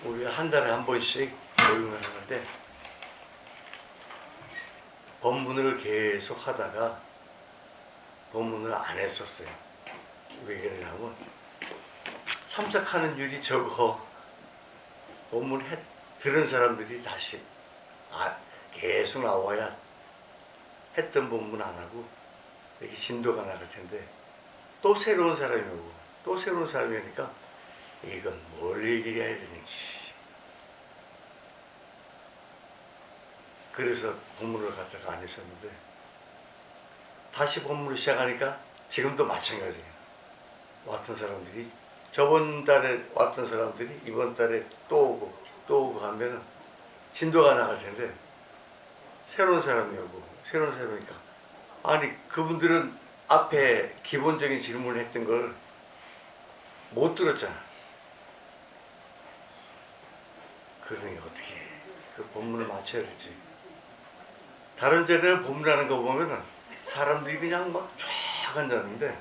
우리가 한 달에 한 번씩 모임을 하는데 법문을 계속 하다가 법문을 안 했었어요. 왜 그러냐면 참석하는 율이 적어. 법문 들은 사람들이 다시 계속 나와야 했던 법문 안 하고 이렇게 진도가 나갈 텐데 또 새로운 사람이 오고 또 새로운 사람이 오니까 이건 뭘 얘기해야 되는지. 그래서 법문을 갖다가 안 했었는데 다시 법문을 시작하니까 지금도 마찬가지예요. 왔던 사람들이 저번 달에 왔던 사람들이 이번 달에 또 오고 하면 진도가 나갈 텐데 새로운 사람이 오고 새로운 사람이니까 아니 그분들은 앞에 기본적인 질문을 했던 걸 못 들었잖아. 그러니 어떻게 그 법문을 맞춰야 될지. 다른 자리는 법문하는 거 보면은 사람들이 그냥 막 쫙 앉았는데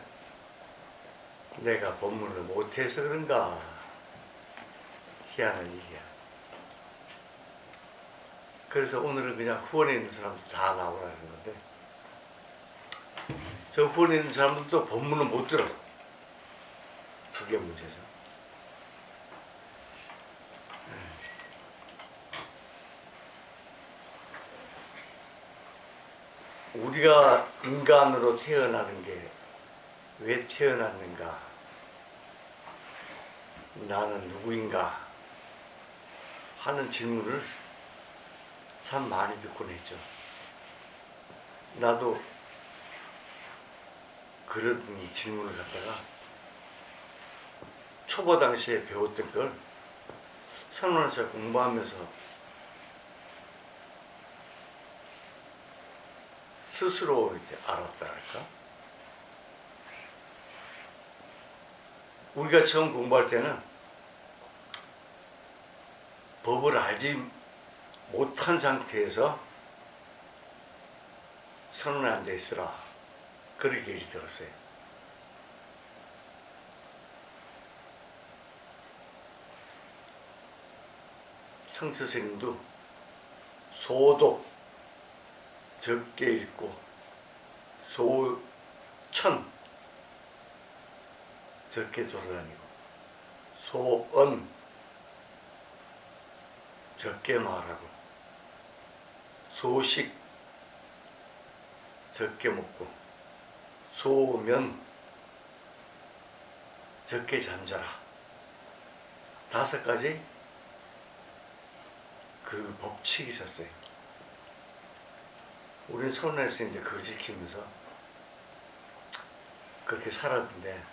내가 법문을 못해서 그런가 희한한 일이야. 그래서 오늘은 그냥 후원에 있는 사람들 다 나오라는 건데 저 후원에 있는 사람들도 법문을 못 들어. 그게 문제죠. 우리가 인간으로 태어나는 게 왜 태어났는가? 나는 누구인가? 하는 질문을 참 많이 듣곤 했죠. 나도 그런 질문을 갖다가 초보 당시에 배웠던 걸 선원에서 공부하면서 스스로 이제 알았다 할까? 우리가 처음 공부할 때는 법을 알지 못한 상태에서 선원에 앉아 있으라. 그렇게 얘기 들었어요. 성스님도 소독 적게 읽고 소천 적게 돌아다니고 소언 적게 말하고 소식 적게 먹고 소면 적게 잠자라. 5가지 그 법칙이 있었어요. 우리는 선원에서 이제 그걸 지키면서 그렇게 살았는데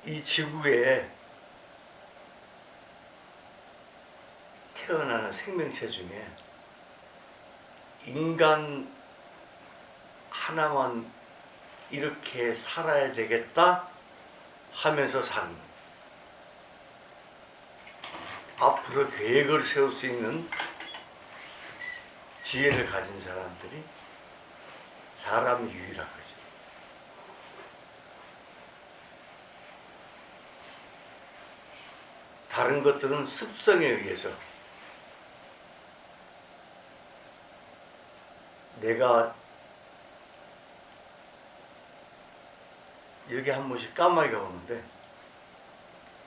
이 지구에 태어나는 생명체 중에 인간 하나만 이렇게 살아야 되겠다 하면서 사는 앞으로 계획을 세울 수 있는 지혜를 가진 사람들이 사람이 유일한 거죠. 다른 것들은 습성에 의해서 내가 여기 한 번씩 까마귀가 오는데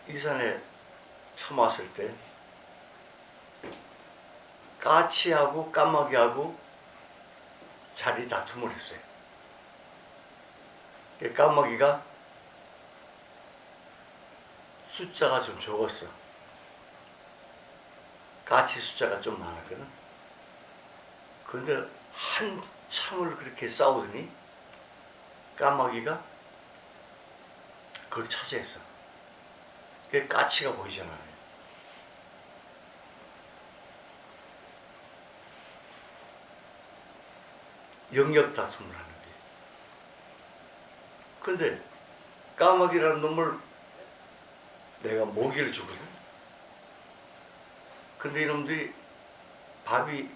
이 산에 처음 왔을 때 까치하고 까마귀하고 자리 다툼을 했어요. 까마귀가 숫자가 좀 적었어. 까치 숫자가 좀 많았거든. 그런데 한참을 그렇게 싸우더니 까마귀가 그걸 차지했어. 그게 까치가 보이잖아요. 영역 다툼을 하는데. 근데 까마귀라는 놈을 내가 모기를 주거든. 근데 이놈들이 밥이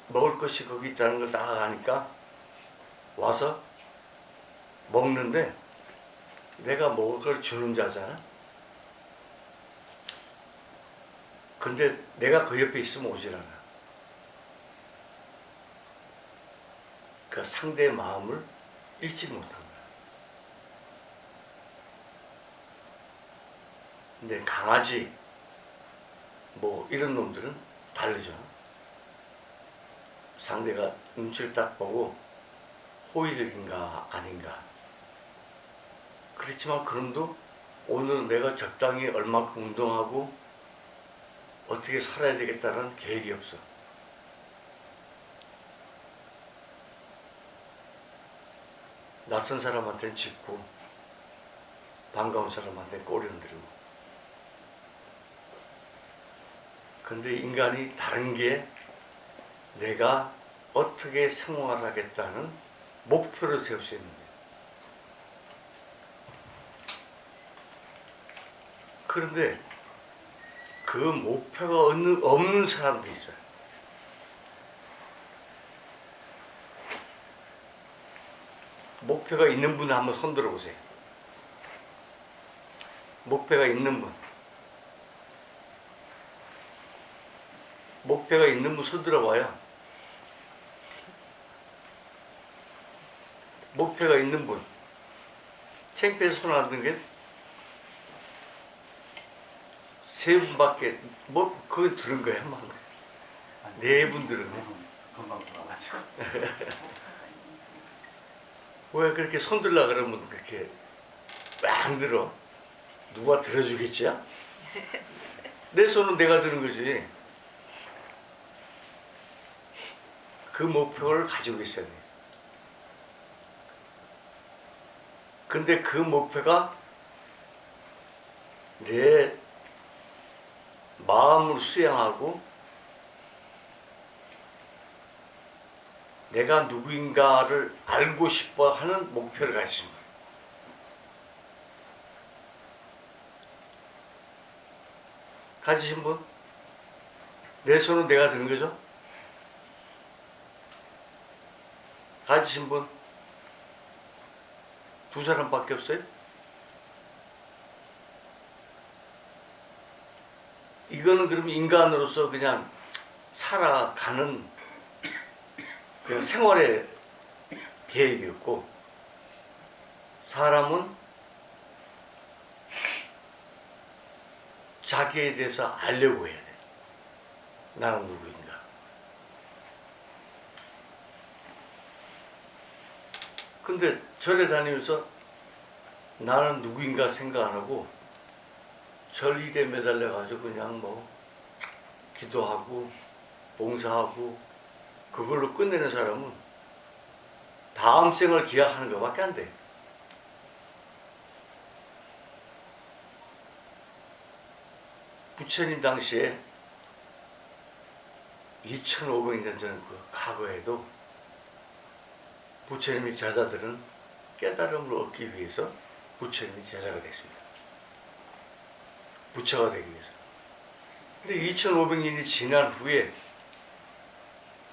먹을 것이 거기 있다는 걸 다 아니까 와서 먹는데 내가 먹을 걸 주는 자잖아. 근데 내가 그 옆에 있으면 오질 않아. 그 상대의 마음을 읽지 못한 거야. 근데 강아지 뭐 이런 놈들은 다르죠. 상대가 눈치를 딱 보고 호의적인가 아닌가. 그렇지만 그놈도 오늘은 내가 적당히 얼마큼 운동하고 어떻게 살아야 되겠다는 계획이 없어. 낯선 사람한테는 짖고 반가운 사람한테는 꼬리 흔들고. 근데 인간이 다른 게 내가 어떻게 생활하겠다는 목표를 세울 수 있는 거예요. 그런데 그 목표가 없는 사람도 있어요. 목표가 있는 분 한번 손 들어보세요. 목표가 있는 분. 목표가 있는 분 손 들어봐요. 목표가 있는 분. 창피해서 손 안 든 게 세 분밖에, 뭐, 그거 들은 거야, 막. 네 분 들은 거야. 금방 돌아가죠. 왜 그렇게 손 들라 그러면 그렇게 왜 안 들어? 누가 들어주겠지? 내 손은 내가 드는 거지. 그 목표를 가지고 있어야 돼. 근데 그 목표가 내 마음을 수양하고 내가 누구인가를 알고 싶어 하는 목표를 가지신 거예요. 가지신 분? 내 손은 내가 드는 거죠? 가지신 분? 두 사람밖에 없어요? 이거는 그러면 인간으로서 그냥 살아가는 그냥 생활의 계획이었고, 사람은 자기에 대해서 알려고 해야 돼. 나는 누구인가. 근데 절에 다니면서 나는 누구인가 생각 안 하고 절 일에 매달려가지고 그냥 뭐 기도하고 봉사하고 그걸로 끝내는 사람은 다음 생을 기약하는 것밖에 안 돼. 부처님 당시에 2500년 전 그 과거에도 부처님의 제자들은 깨달음을 얻기 위해서 부처님이 제자가 됐습니다. 부처가 되기 위해서. 근데 2500년이 지난 후에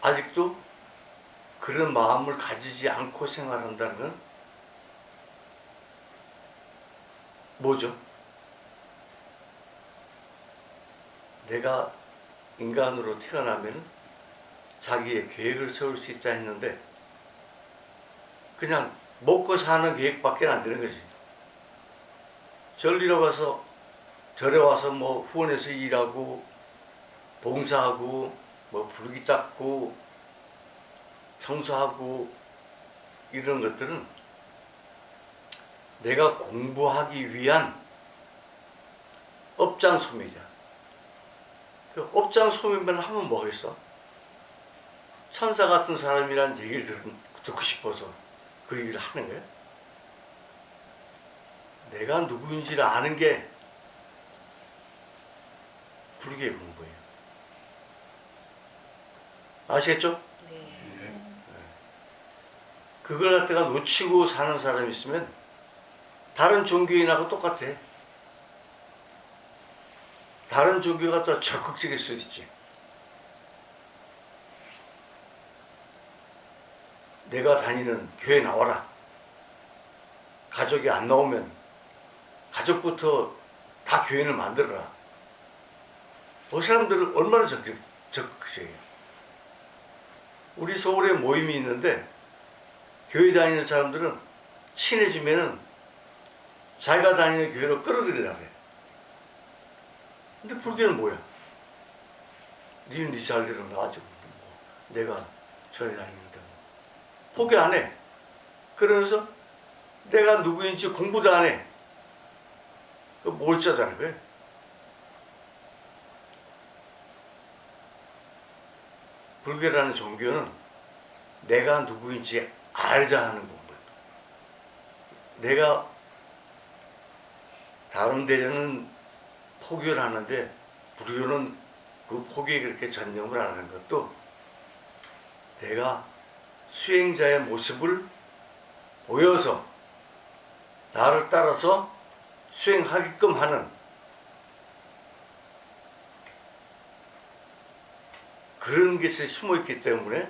아직도 그런 마음을 가지지 않고 생활한다는 건 뭐죠? 내가 인간으로 태어나면 자기의 계획을 세울 수 있다 했는데 그냥 먹고 사는 계획밖에 안 되는 거지. 절리러 가서 절에 와서 뭐 후원해서 일하고 봉사하고 뭐 부르기 닦고 청소하고 이런 것들은 내가 공부하기 위한 업장 소매자. 그 업장 소매만 하면 뭐겠어? 천사 같은 사람이란 얘기를 듣고 싶어서 그 얘기를 하는 거야. 내가 누구인지를 아는 게 불교의 공부예요. 아시겠죠? 네. 그걸 갖다가 놓치고 사는 사람이 있으면 다른 종교인하고 똑같아. 다른 종교가 더 적극적일 수도 있지. 내가 다니는 교회 나와라. 가족이 안 나오면 가족부터 다 교인을 만들어라. 그 사람들은 얼마나 적극적이에요. 우리 서울에 모임이 있는데 교회 다니는 사람들은 친해지면은 자기가 다니는 교회로 끌어들이려고 해. 근데 불교는 뭐야? 니는 네 잘대로 나아지고 뭐 내가 절에 다니는데 뭐. 포기 안 해. 그러면서 내가 누구인지 공부도 안 해. 뭘 짜자는 거야? 불교라는 종교는 내가 누구인지 알자 하는 거예요. 내가 다른 데는 포교를 하는데 불교는 그 포교에 그렇게 전념을 안 하는 것도 내가 수행자의 모습을 보여서 나를 따라서 수행하게끔 하는 그런 것이 숨어있기 때문에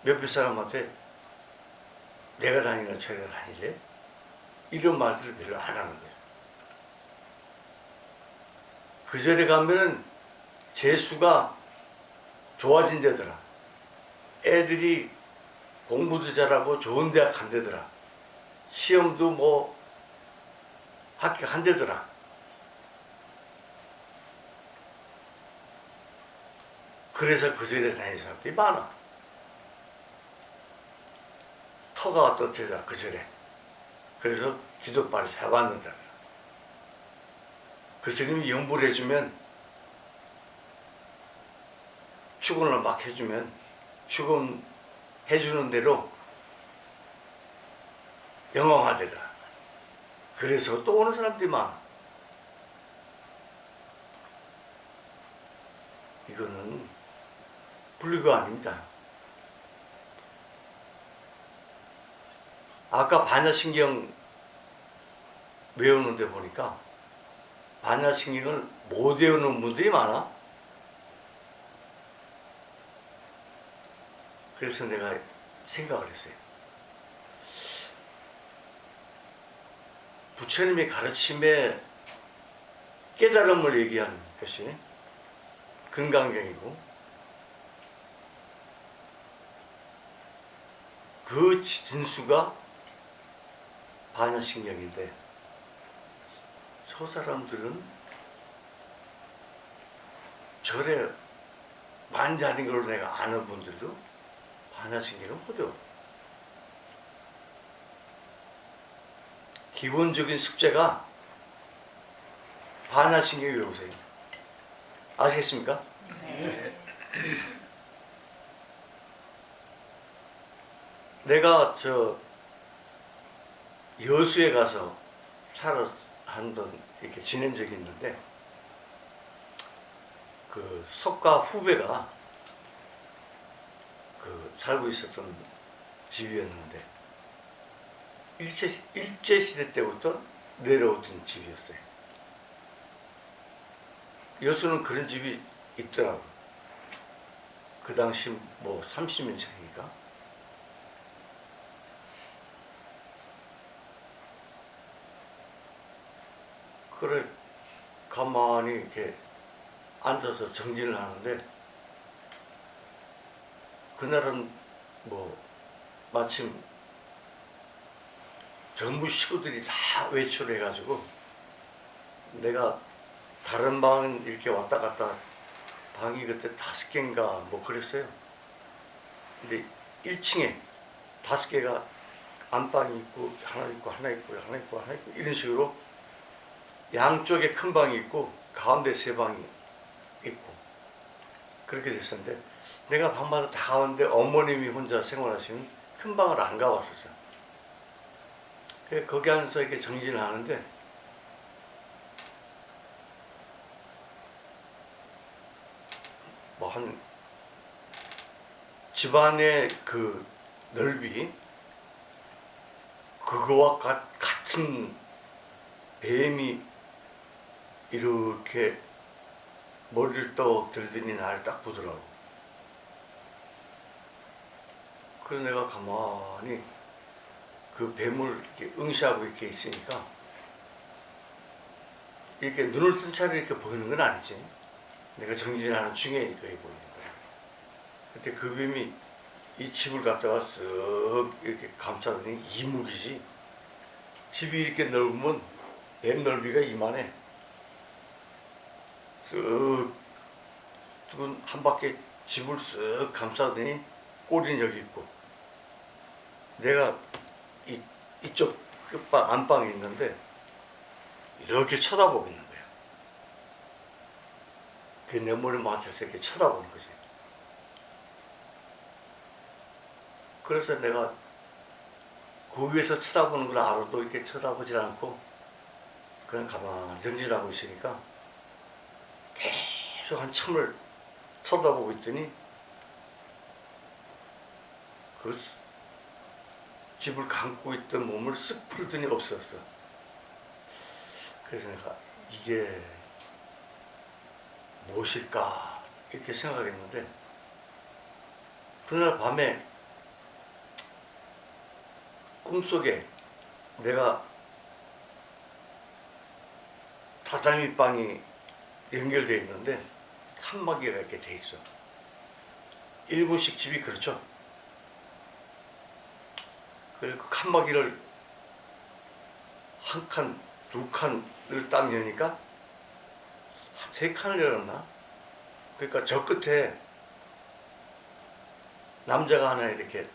몇몇 사람한테 내가 다니나 저희가 다니래? 이런 말들을 별로 안 하는 거예요. 그 절에 가면은 재수가 좋아진 데더라. 애들이 공부도 잘하고 좋은 대학 간 데더라. 시험도 뭐 합격한 데더라. 그래서 그 절에 다니는 사람들이 많아. 터가 어떻더라 그 절에. 그래서 기도빨을 잡았는다. 그 스님이 연부를 해주면 축원을 막 해주면 축원 해주는 대로 영광하되더라. 그래서 또 오는 사람들이 많아. 이거는 불교 아닙니다. 아까 반야신경 외우는데 보니까 반야신경을 못 외우는 분들이 많아. 그래서 내가 생각을 했어요. 부처님의 가르침에 깨달음을 얘기한 것이 금강경이고 그 진수가 반야신경인데 저 사람들은 절에 많이 다닌 걸로 내가 아는 분들도 반야신경을 못해요. 기본적인 숙제가 반야신경 외우세요. 아시겠습니까? 네. 내가 여수에 가서 한번 이렇게 지낸 적이 있는데 그 석가 후배가 그 살고 있었던 집이었는데 일제시대 때부터 내려오던 집이었어요. 여수는 그런 집이 있더라고. 그 당시 뭐 30년 전이니까. 그래 가만히 이렇게 앉아서 정진을 하는데 그날은 뭐 마침 전부 식구들이 다 외출을 해가지고 내가 다른 방은 이렇게 왔다 갔다 방이 그때 5개인가 뭐 그랬어요. 근데 1층에 5개가 안방이 있고 하나 있고 하나 있고 하나 있고 하나 있고 이런 식으로 양쪽에 큰 방이 있고 가운데 3방이 있고 그렇게 됐었는데 내가 방마다 다 가는데 어머님이 혼자 생활하시는 큰 방을 안 가봤었어요. 거기 앉아서 이렇게 정진을 하는데 뭐 한 집안의 그 넓이 그거와 같은 뱀이 이렇게 머리를 떡 들더니 나를 딱 보더라고. 그래서 내가 가만히 그 뱀을 이렇게 응시하고 이렇게 있으니까 이렇게 눈을 뜬 차례 이렇게 보이는 건 아니지. 내가 정진하는 중에니까 보이는 거야. 그때 그 뱀이 이 집을 갖다가 쓱 이렇게 감싸더니 이목이지. 집이 이렇게 넓으면 뱀 넓이가 이만해. 쓱 한 바퀴 집을 쓱 감싸더니 꼬리는 여기 있고, 내가 이쪽 끝방 안방에 있는데 이렇게 쳐다보고 있는 거야. 그게 내 머리 맞춰서 이렇게 쳐다보는 거지. 그래서 내가 그 위에서 쳐다보는 걸 알아도 이렇게 쳐다보질 않고 그냥 가만히 정진하고 있으니까 계속 한참을 쳐다보고 있더니 그 집을 감고 있던 몸을 쓱 풀더니 없었어. 그래서 내가 이게 무엇일까 이렇게 생각했는데, 그날 밤에 꿈속에 내가 다다미 방이 연결되어 있는데 칸막이가 이렇게 돼 있어. 일본식 집이 그렇죠. 그리고 칸막이를 한 칸, 두 칸을 딱 여니까 세 칸을 열었나? 그러니까 저 끝에 남자가 하나 이렇게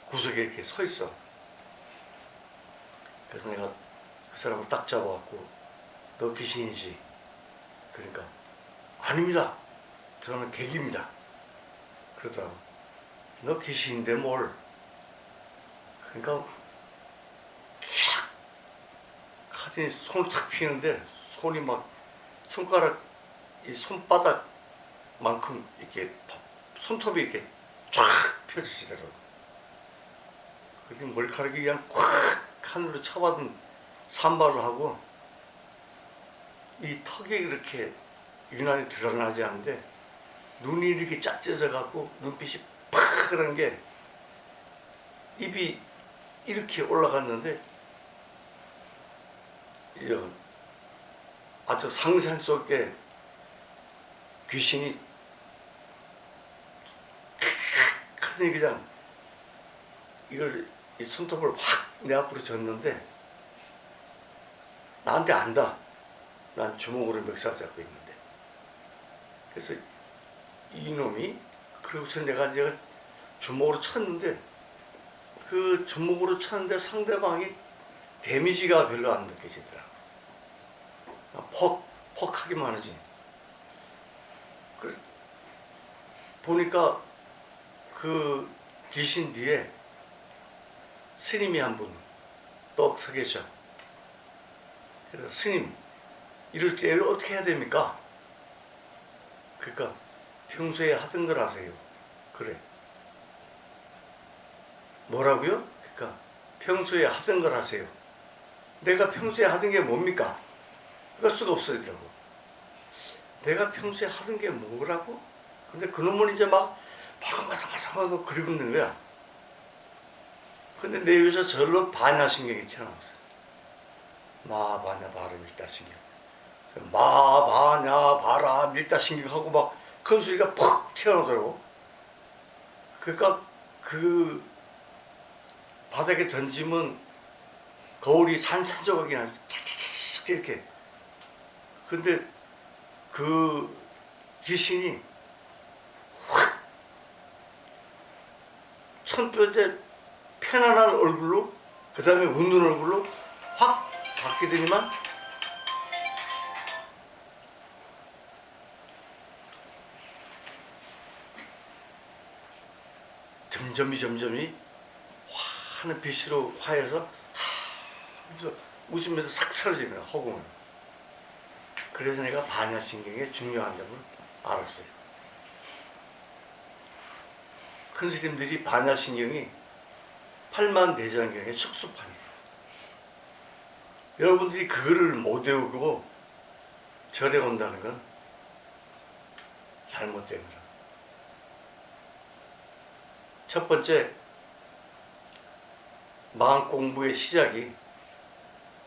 구석에 이렇게 서 있어. 그래서 내가 그 사람을 딱 잡아갖고 너 귀신이지? 그러니까 아닙니다. 저는 객입니다. 그러더라고. 너 귀신인데 뭘? 그러니까 캬 하더니 손을 탁 피는데 손이 막 손가락 이 손바닥만큼 이렇게 손톱이 이렇게 쫙 펴지시더라고. 그게 머리카락이 그냥 콱 하늘로 쳐받은 산발을 하고 이 턱이 이렇게 유난히 드러나지 않는데 눈이 이렇게 짝져져 갖고 눈빛이 파란 게 입이 이렇게 올라갔는데 아주 상상 속에 귀신이 크더니 그냥 이걸 이 손톱을 확 내 앞으로 줬는데 나한테 안다. 난 주먹으로 멱살 잡고 있는데. 그래서 이놈이 그러고서 내가 이제 주먹으로 쳤는데 그 주먹으로 쳤는데 상대방이 데미지가 별로 안 느껴지더라. 퍽 하기만 하지. 그래서 보니까 그 귀신 뒤에 스님이 한 분 떡 서 계셔. 그래서 스님, 이럴 때 어떻게 해야 됩니까? 그러니까 평소에 하던 걸 하세요. 그래. 뭐라고요? 그러니까 평소에 하던 걸 하세요. 내가 평소에 하던 게 뭡니까? 그럴 수가 없어지더라고. 내가 평소에 하던 게 뭐라고? 근데 그놈은 이제 막 바삭바삭바삭 그리고 있는 거야. 근데 내 위에서 절로 반야신경이 튀어나왔어. 마바냐 바람 밀다신경. 마바냐 바람 밀다신경 하고 막 큰 소리가 퍽 튀어나오더라고. 그러니까 그 바닥에 던지면 거울이 산산조각이 나죠. 이렇게. 근데 그 귀신이 확 천뼈제 편안한 얼굴로 그 다음에 웃는 얼굴로 확 바뀌더니만 점점이 환한 빛으로 화해서 하면서 웃으면서 싹 사라지는 거야, 허공을. 그래서 내가 반야신경의 중요한 점을 알았어요. 큰 스님들이 반야신경이 팔만대장경의 축소판이에요. 여러분들이 그거를 못 외우고 절에 온다는 건 잘못된 거라. 첫 번째, 마음 공부의 시작이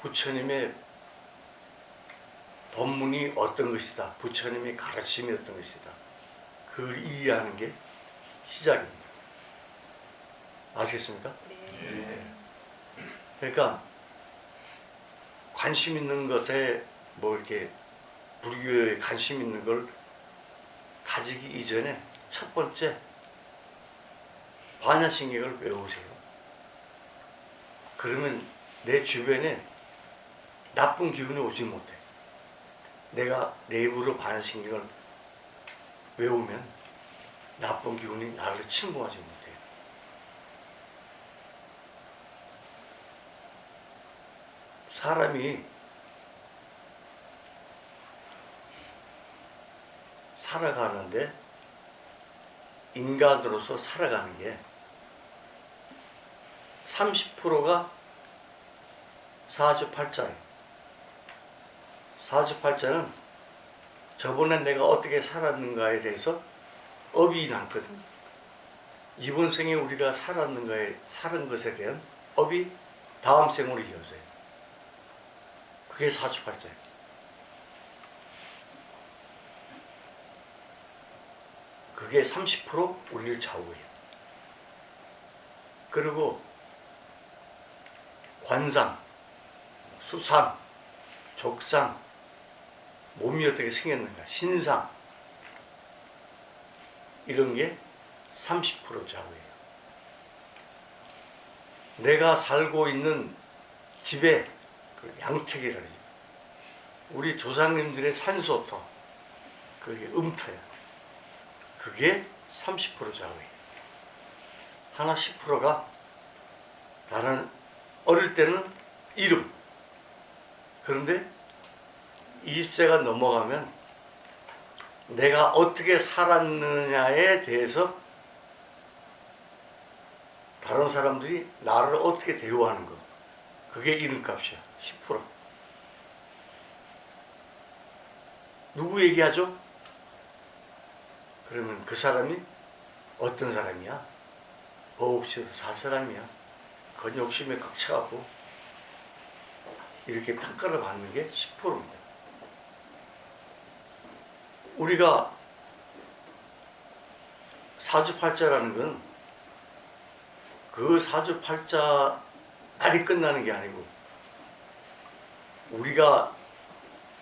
부처님의 법문이 어떤 것이다. 부처님의 가르침이 어떤 것이다. 그걸 이해하는 게 시작입니다. 아시겠습니까? 네. 그러니까 관심 있는 것에 뭐 이렇게 불교에 관심 있는 걸 가지기 이전에 첫 번째 반야신경을 외우세요. 그러면 내 주변에 나쁜 기운이 오지 못해. 내가 내 입으로 반야신경을 외우면 나쁜 기운이 나를 침범하지 못해요. 사람이 살아가는데 인간으로서 살아가는 게 30%가 사주팔자예요. 사주팔자는 저번에 내가 어떻게 살았는가에 대해서 업이 남거든. 이번 생에 우리가 살았는가에 사는 것에 대한 업이 다음 생으로 이어져요. 그게 사주팔자예요. 그게 30% 우리를 좌우해요. 그리고 관상, 수상, 족상, 몸이 어떻게 생겼는가, 신상 이런 게 30% 좌우해요. 내가 살고 있는 집에 그 양택이라 그러죠. 우리 조상님들의 산소터, 그게 음터야. 그게 30% 좌우해요. 하나 10%가 다른 어릴 때는 이름. 그런데 20세가 넘어가면 내가 어떻게 살았느냐에 대해서 다른 사람들이 나를 어떻게 대우하는 거. 그게 이름값이야. 10%. 누구 얘기하죠? 그러면 그 사람이 어떤 사람이야? 법 없이도 살 사람이야. 그건 욕심에 꽉 차갖고 이렇게 평가를 받는 게 10%입니다. 우리가 사주팔자라는 건 그 사주팔자 날이 끝나는 게 아니고 우리가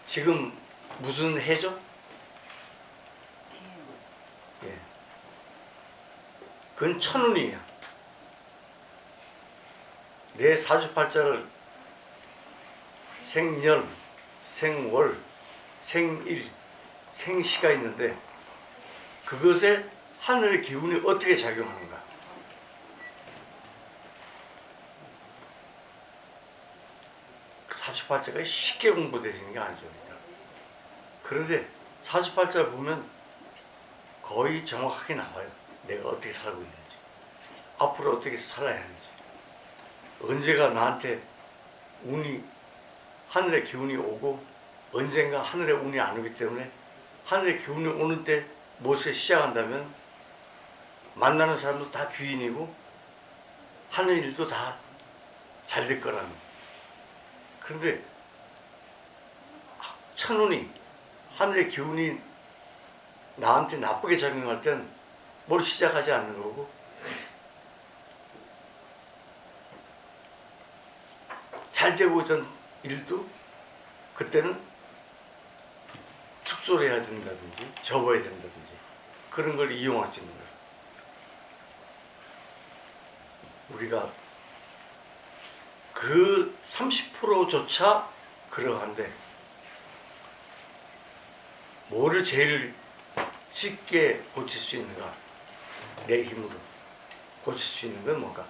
지금 무슨 해죠? 예. 그건 천운이에요. 내 사주팔자를 생년, 생월, 생일, 생시가 있는데 그것에 하늘의 기운이 어떻게 작용하는가? 사주팔자가 쉽게 공부되는 게 아니죠. 그런데 사주팔자를 보면 거의 정확하게 나와요. 내가 어떻게 살고 있는지, 앞으로 어떻게 살아야 하는지, 언제가 나한테 운이, 하늘의 기운이 오고 언젠가 하늘의 운이 안 오기 때문에 하늘의 기운이 오는 때 무엇을 시작한다면 만나는 사람도 다 귀인이고 하는 일도 다 잘 될 거라는. 그런데 천운이, 하늘의 기운이 나한테 나쁘게 작용할 땐 뭘 시작하지 않는 거고 잘 되고 있던 일도 그때는 축소를 해야 된다든지 접어야 된다든지 그런 걸 이용할 수 있는 거예요. 우리가 그 30%조차 그러한데 뭐를 제일 쉽게 고칠 수 있는가? 내 힘으로 고칠 수 있는 건 뭔가?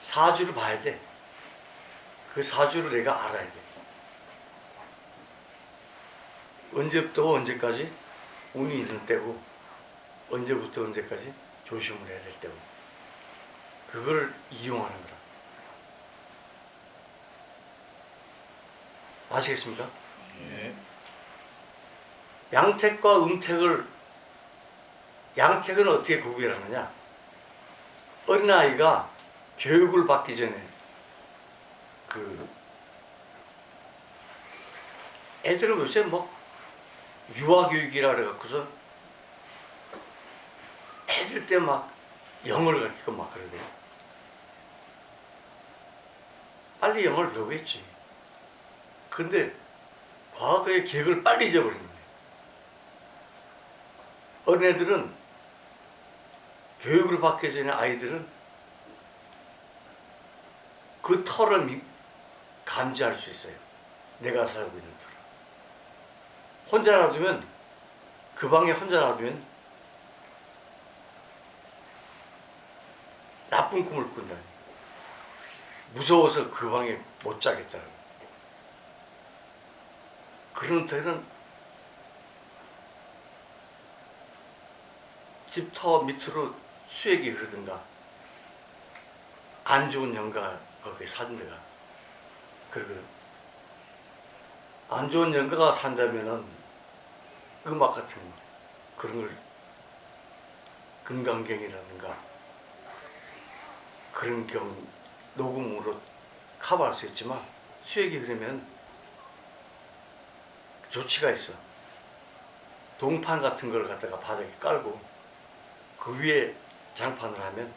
사주를 봐야 돼. 그 사주를 내가 알아야 돼. 언제부터 언제까지 운이 있는 때고 언제부터 언제까지 조심을 해야 될 때고 그걸 이용하는 거라. 아시겠습니까? 네. 양택과 음택을 양택은 어떻게 구별하느냐? 어린아이가 교육을 받기 전에 그 애들은 요새 뭐 유아교육이라 그래갖고서 애들 때 막 영어를 가르치고 막 그러대요. 빨리 영어를 배우겠지. 근데 과거의 기억을 빨리 잊어버리는 거예요. 어린애들은 교육을 받기 전에 아이들은 그 터를 감지할 수 있어요. 내가 살고 있는 터를. 혼자 놔두면, 그 방에 혼자 놔두면 나쁜 꿈을 꾼다니. 무서워서 그 방에 못 자겠다. 그런 터는 집 터 밑으로 수액이 흐르든가 안 좋은 영가가 거기에 산다가, 그리고 안 좋은 영가가 산다면은 음악 같은 거, 그런 걸 금강경이라든가 그런 경 녹음으로 커버할 수 있지만, 수액이 흐르면 조치가 있어. 동판 같은 걸 갖다가 바닥에 깔고 그 위에 장판을 하면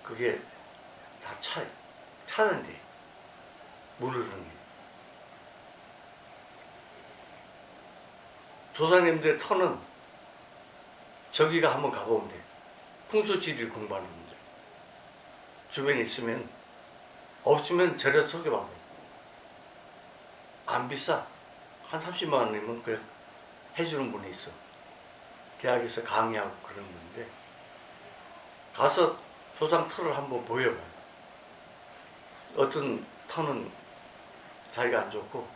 그게 다 차는데 물 흐르는 게. 조상님들의 터는 저기가 한번 가보면 돼. 풍수지리를 공부하는 분들 주변에 있으면, 없으면 절에 소개받아. 안 비싸. 한 30만 원이면 그냥 해주는 분이 있어. 대학에서 강의하고 그런 분인데, 가서 조상 터를 한번 보여봐요. 어떤 터는 자리가 안 좋고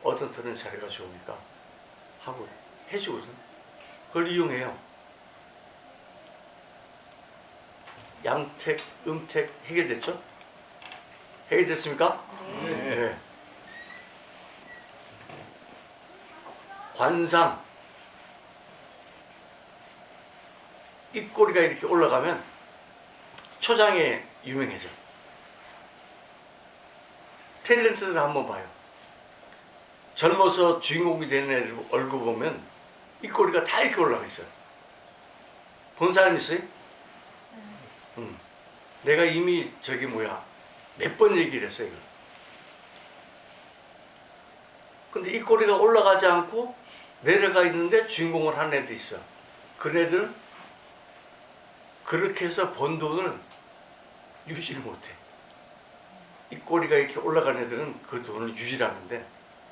어떤 터는 자리가 좋으니까 하고 해주거든. 그걸 이용해요. 양택, 음택 해결됐죠? 해결됐습니까? 네. 관상, 입꼬리가 이렇게 올라가면 초장에 유명해져. 탤런트들 한번 봐요. 젊어서 주인공이 되는 애들 얼굴 보면 입꼬리가 다 이렇게 올라가 있어요. 본 사람 있어요? 내가 이미 몇 번 얘기를 했어요, 이걸. 근데 입꼬리가 올라가지 않고 내려가 있는데 주인공을 하는 애들 있어. 그 애들은 그렇게 해서 번 돈을 유지를 못해. 입꼬리가 이렇게 올라가는 애들은 그 돈을 유지를 하는데,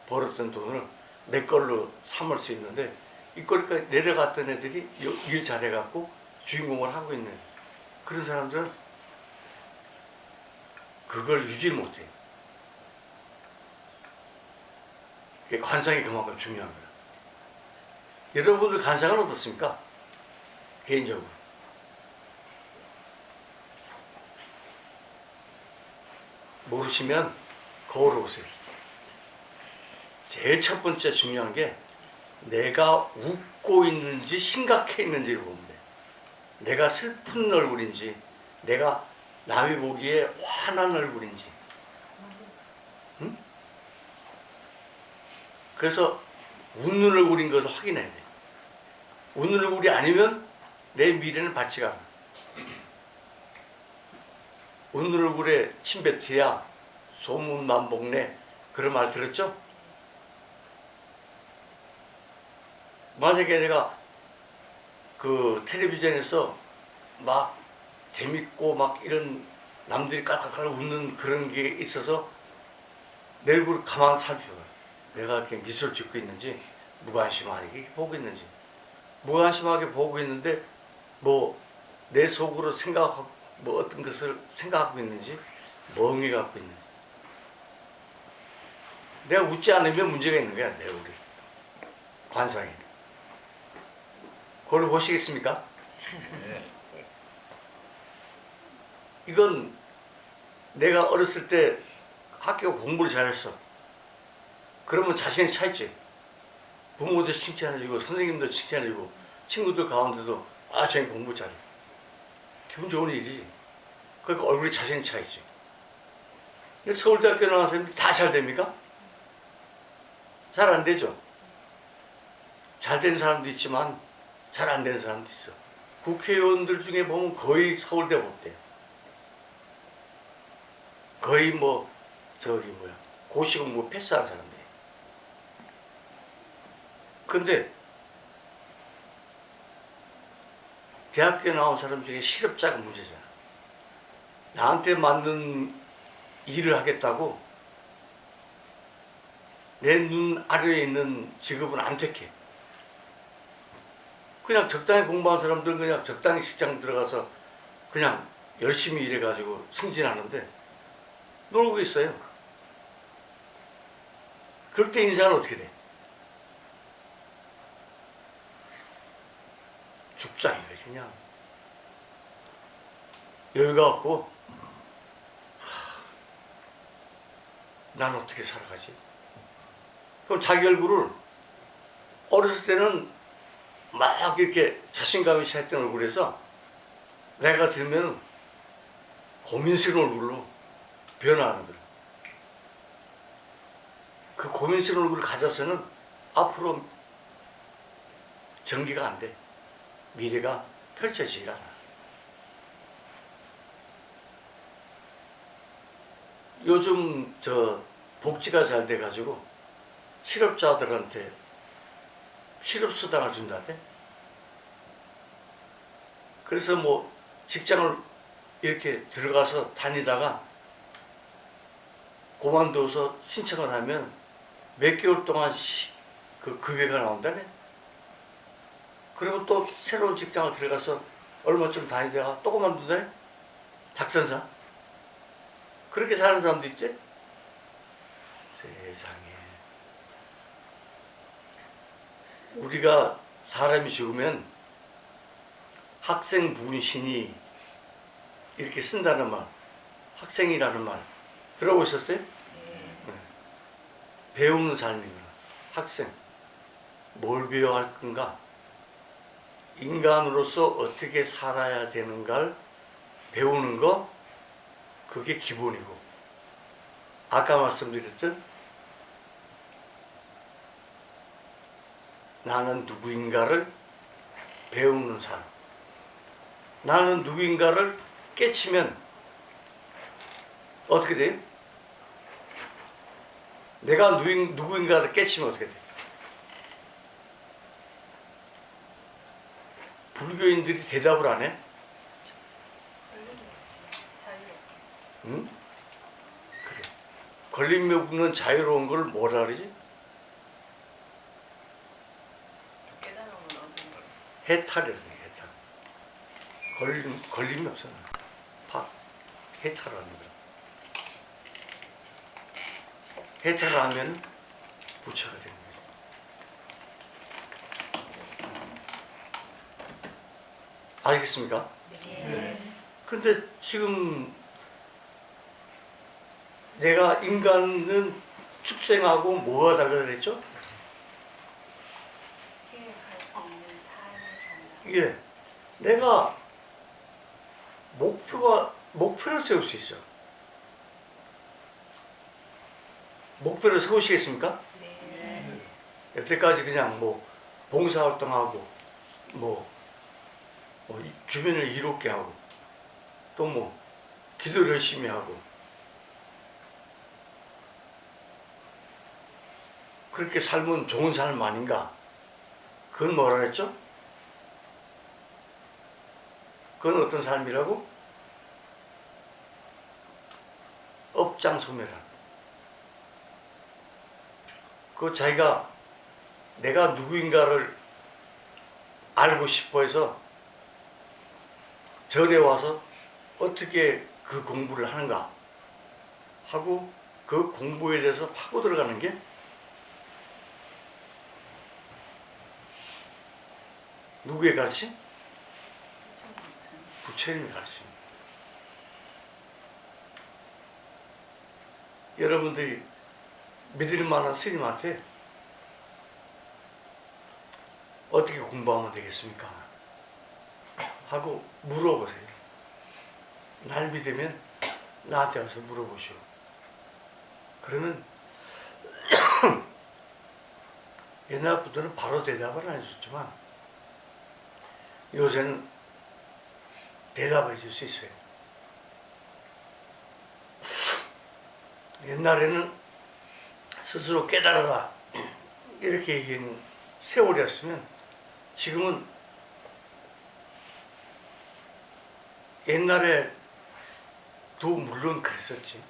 벌었던 돈을 내 걸로 삼을 수 있는데, 입꼬리가 내려갔던 애들이 일 잘해갖고 주인공을 하고 있는 그런 사람들은 그걸 유지를 못해. 관상이 그만큼 중요한 거야. 여러분들 관상은 어떻습니까? 개인적으로. 모르시면 거울을 보세요. 제일 첫 번째 중요한 게 내가 웃고 있는지 심각해 있는지를 보면 돼. 내가 슬픈 얼굴인지, 내가 남이 보기에 화난 얼굴인지. 응? 그래서 웃는 얼굴인 것을 확인해야 돼. 웃는 얼굴이 아니면 내 미래는 밝지가 않아. 웃는 얼굴에 침뱉어야 소문만복네, 그런 말 들었죠? 만약에 내가 그 텔레비전에서 막 재밌고 막 이런 남들이 깔깔깔 웃는 그런 게 있어서 내 얼굴을 가만 살펴봐요. 내가 이렇게 미소를 짓고 있는지, 무관심하게 보고 있는지. 무관심하게 보고 있는데 뭐 내 속으로 생각하고 뭐 어떤 것을 생각하고 있는지, 멍해 갖고 있는지. 내가 웃지 않으면 문제가 있는 거야, 내 얼굴이. 관상에. 그걸 보시겠습니까? 이건 내가 어렸을 때 학교 공부를 잘했어. 그러면 자신이 차있지. 부모도 칭찬해주고 선생님도 칭찬해주고 친구들 가운데도 쟤는 공부 잘해. 기분 좋은 일이지. 그러니까 얼굴에 자신이 차있지. 근데 서울대학교 나온 사람들이 다 잘 됩니까? 잘 안 되죠. 잘 된 사람도 있지만 잘 안 되는 사람도 있어. 국회의원들 중에 보면 거의 서울대 못돼요. 거의 뭐 저기 뭐야 고시공부 패스한 사람들이에요. 근데 대학교에 나온 사람 중에 실업자가 문제잖아. 나한테 맞는 일을 하겠다고 내 눈 아래에 있는 직업은 안 택해. 그냥 적당히 공부한 사람들은 그냥 적당히 직장 들어가서 그냥 열심히 일해가지고 승진하는데 놀고 있어요. 그럴 때 인생은 어떻게 돼? 죽상인 거지 그냥. 여유가 없고 난 어떻게 살아가지? 그럼 자기 얼굴을 어렸을 때는 막 이렇게 자신감이 찰던 얼굴에서 내가 들면 고민스러운 얼굴로 변화하는 거예요. 그 고민스러운 얼굴을 가져서는 앞으로 전개가 안 돼. 미래가 펼쳐지질 않아. 요즘 저 복지가 잘 돼가지고 실업자들한테 실업수당을 준다대. 그래서 뭐 직장을 이렇게 들어가서 다니다가 그만둬서 신청을 하면 몇 개월 동안 그 급여가 나온다네. 그러면 또 새로운 직장을 들어가서 얼마쯤 다니다가 또 그만두다네. 작전사. 그렇게 사는 사람도 있지? 세상에. 우리가 사람이 죽으면 학생 분신이 이렇게 쓴다는 말, 학생이라는 말 들어보셨어요? 네. 배우는 삶입니다. 학생. 뭘 배워야 할 건가? 인간으로서 어떻게 살아야 되는가를 배우는 거, 그게 기본이고, 아까 말씀드렸죠? 나는 누구인가를 배우는 삶. 나는 누구인가를 깨치면 어떻게 돼요? 내가 누구인가를 깨치면 어떻게 돼? 불교인들이 대답을 안 해? 응? 그래. 걸림이 없는 자유로운 걸 뭐라 그러지? 해탈이라는 게 해탈. 걸림이 없어. 해탈을 하는 거야. 해탈을 하면 부처가 되는 거지. 알겠습니까? 네. 근데 지금 내가 인간은 축생하고 뭐가 다르다 그랬죠? 예, 내가 목표를 세울 수 있어. 목표를 세우시겠습니까? 네. 여태까지 그냥 뭐 봉사활동하고 뭐 주변을 이롭게 하고 또 뭐 기도를 열심히 하고 그렇게 살면 좋은 삶 아닌가? 그건 뭐라 그랬죠? 그건 어떤 삶이라고? 업장소멸한. 그 자기가 내가 누구인가를 알고 싶어 해서 절에 와서 어떻게 그 공부를 하는가 하고 그 공부에 대해서 파고 들어가는 게 누구의 가르침? 부처님의 가르침. 여러분들이 믿을 만한 스님한테 어떻게 공부하면 되겠습니까? 하고 물어보세요. 날 믿으면 나한테 와서 물어보시오. 그러면 옛날 분들은 바로 대답을 안 해줬지만 요새는 대답해 줄 수 있어요. 옛날에는 스스로 깨달아라 이렇게 얘기한 세월이었으면 지금은 옛날에도 물론 그랬었지.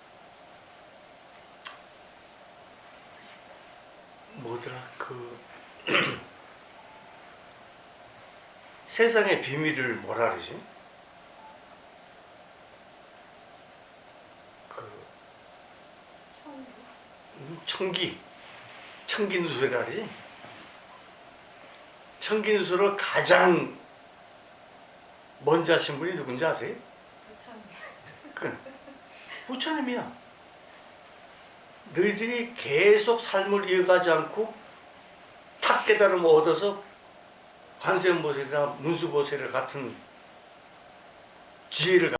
뭐더라 그 세상의 비밀을 뭐라 그러지? 그 청기누설이라 그러지? 청기누설을 가장 먼저 하신 분이 누군지 아세요? 부처님이야. 너희들이 계속 삶을 이어가지 않고 탁 깨달음을 얻어서 관세음보살이나 문수보살이나 같은 지혜를